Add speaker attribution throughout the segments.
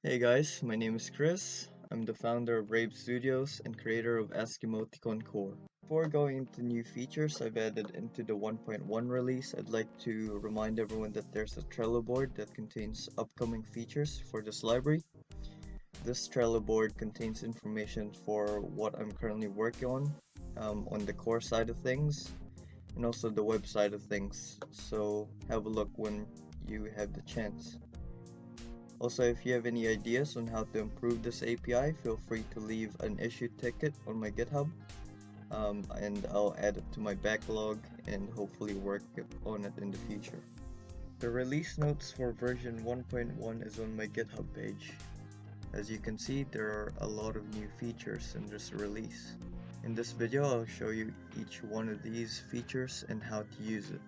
Speaker 1: Hey guys, my name is Chris. I'm the founder of Rabe Studios and creator of asciimoticon-core. Before going into new features I've added into the 1.1 release, I'd like to remind everyone that there's a Trello board that contains upcoming features for this library. This Trello board contains information for what I'm currently working on the core side of things, and also the web side of things, so have a look when you have the chance. Also, if you have any ideas on how to improve this API, feel free to leave an issue ticket on my GitHub, and I'll add it to my backlog and hopefully work on it in the future. The release notes for version 1.1 is on my GitHub page. As you can see, there are a lot of new features in this release. In this video, I'll show you each one of these features and how to use it.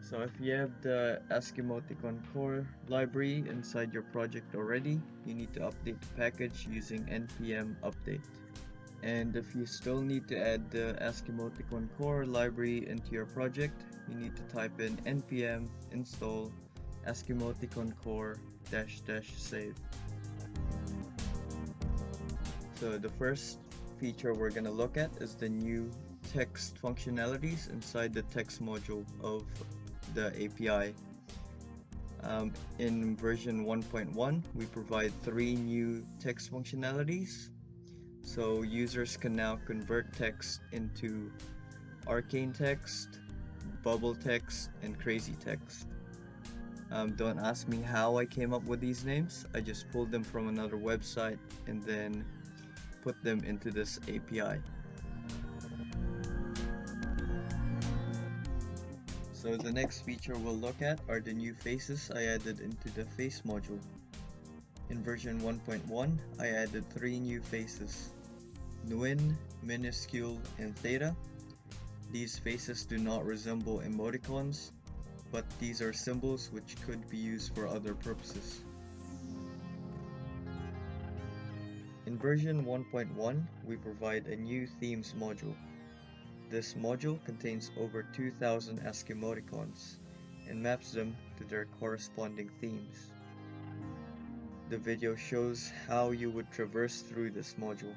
Speaker 1: So if you have the asciimoticon-core library inside your project already, you need to update the package using npm update. And if you still need to add the asciimoticon-core library into your project, you need to type in npm install asciimoticon-core --save. So the first feature we're going to look at is the new text functionalities inside the text module of the API. In version 1.1, we provide 3 new text functionalities. So users can now convert text into arcane text, bubble text, and crazy text. Don't ask me how I came up with these names. I just pulled them from another website and then put them into this API. So the next feature we'll look at are the new faces I added into the face module. In version 1.1, I added 3 new faces: Nguyen, Minuscule, and Theta. These faces do not resemble emoticons, but these are symbols which could be used for other purposes. In version 1.1, we provide a new themes module. This module contains over 2,000 asciimoticons and maps them to their corresponding themes. The video shows how you would traverse through this module.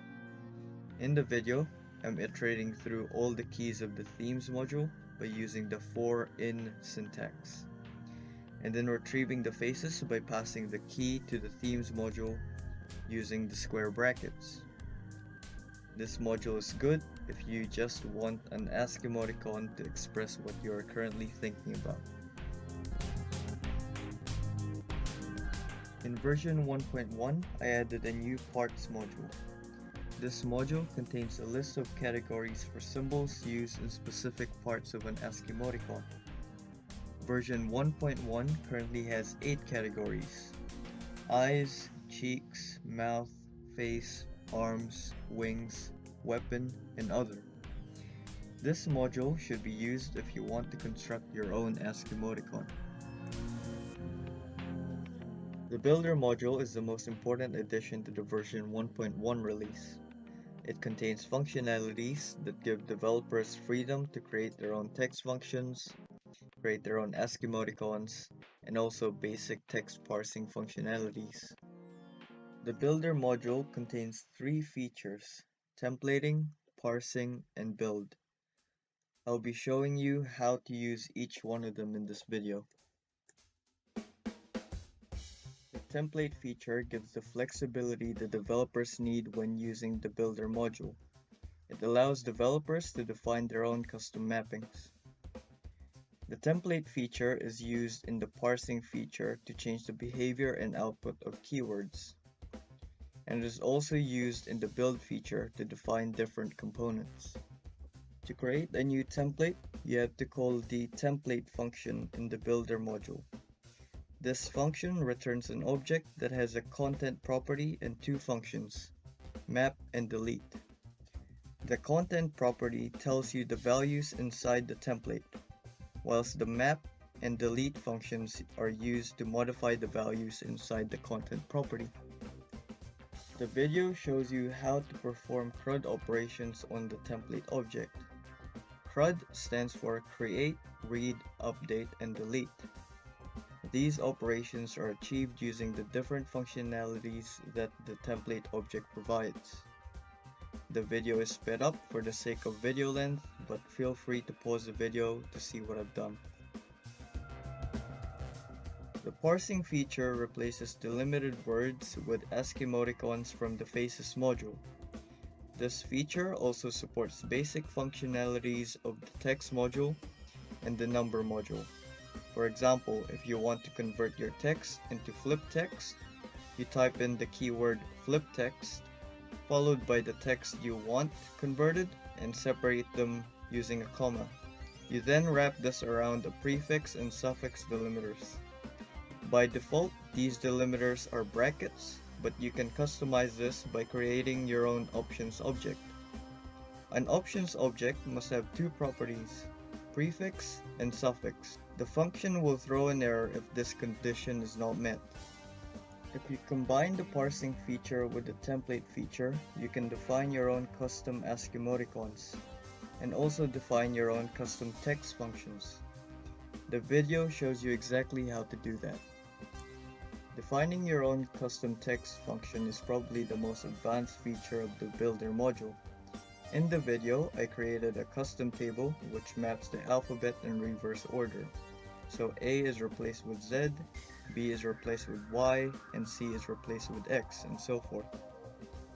Speaker 1: In the video, I'm iterating through all the keys of the themes module by using the for-in syntax, and then retrieving the faces by passing the key to the themes module using the square brackets. This module is good if you just want an asciimoticon to express what you are currently thinking about. In version 1.1, I added a new parts module. This module contains a list of categories for symbols used in specific parts of an asciimoticon. Version 1.1 currently has 8 categories: eyes, cheeks, mouth, face, arms, wings, weapon, and other. This module should be used if you want to construct your own asciimoticon. The builder module is the most important addition to the version 1.1 release. It contains functionalities that give developers freedom to create their own text functions, create their own asciimoticons, and also basic text parsing functionalities. The Builder module contains 3 features: templating, parsing, and build. I'll be showing you how to use each one of them in this video. The template feature gives the flexibility the developers need when using the Builder module. It allows developers to define their own custom mappings. The template feature is used in the parsing feature to change the behavior and output of keywords, and it is also used in the build feature to define different components. To create a new template, you have to call the template function in the builder module. This function returns an object that has a content property and 2 functions: map and delete. The content property tells you the values inside the template, whilst the map and delete functions are used to modify the values inside the content property. The video shows you how to perform CRUD operations on the template object. CRUD stands for Create, Read, Update, and Delete. These operations are achieved using the different functionalities that the template object provides. The video is sped up for the sake of video length, but feel free to pause the video to see what I've done. The parsing feature replaces delimited words with asciimoticons from the Faces module. This feature also supports basic functionalities of the text module and the number module. For example, if you want to convert your text into flip text, you type in the keyword flip text, followed by the text you want converted, and separate them using a comma. You then wrap this around a prefix and suffix delimiters. By default, these delimiters are brackets, but you can customize this by creating your own options object. An options object must have two properties, prefix and suffix. The function will throw an error if this condition is not met. If you combine the parsing feature with the template feature, you can define your own custom asciimoticons and also define your own custom text functions. The video shows you exactly how to do that. Defining your own custom text function is probably the most advanced feature of the Builder module. In the video, I created a custom table which maps the alphabet in reverse order. So A is replaced with Z, B is replaced with Y, and C is replaced with X, and so forth.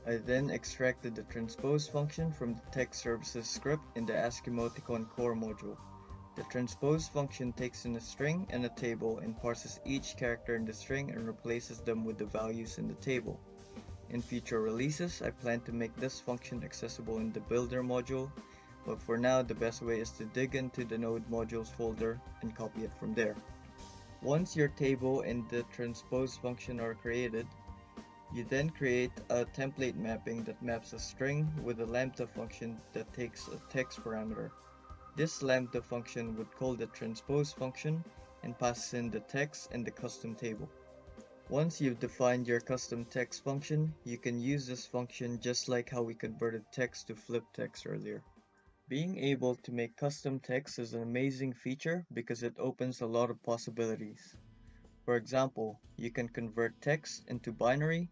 Speaker 1: I then extracted the transpose function from the text services script in the asciimoticon-core module. The transpose function takes in a string and a table and parses each character in the string and replaces them with the values in the table. In future releases, I plan to make this function accessible in the Builder module, but for now the best way is to dig into the Node modules folder and copy it from there. Once your table and the transpose function are created, you then create a template mapping that maps a string with a lambda function that takes a text parameter. This lambda function would call the transpose function and passes in the text and the custom table. Once you've defined your custom text function, you can use this function just like how we converted text to flip text earlier. Being able to make custom text is an amazing feature because it opens a lot of possibilities. For example, you can convert text into binary,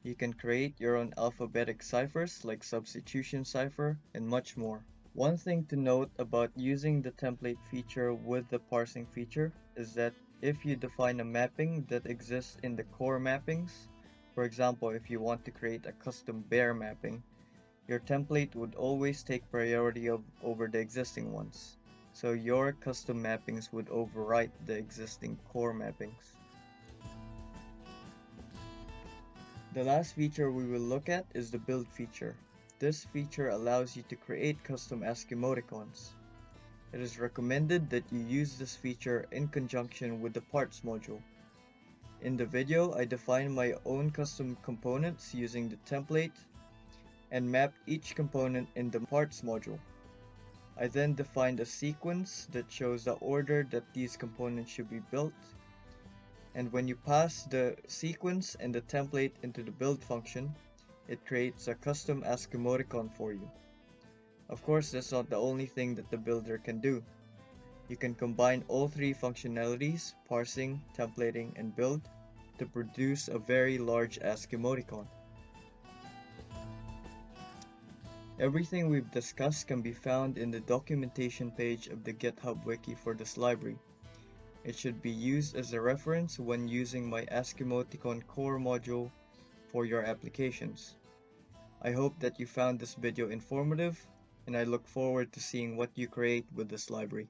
Speaker 1: you can create your own alphabetic ciphers like substitution cipher, and much more. One thing to note about using the template feature with the parsing feature is that if you define a mapping that exists in the core mappings, for example, if you want to create a custom bear mapping, your template would always take priority over the existing ones, so your custom mappings would overwrite the existing core mappings. The last feature we will look at is the build feature. This feature allows you to create custom asciimoticons. It is recommended that you use this feature in conjunction with the parts module. In the video, I defined my own custom components using the template and mapped each component in the parts module. I then defined a sequence that shows the order that these components should be built, and when you pass the sequence and the template into the build function, it creates a custom asciimoticon for you. Of course, that's not the only thing that the builder can do. You can combine all three functionalities, parsing, templating, and build, to produce a very large asciimoticon. Everything we've discussed can be found in the documentation page of the GitHub wiki for this library. It should be used as a reference when using my asciimoticon-core module for your applications. I hope that you found this video informative, and I look forward to seeing what you create with this library.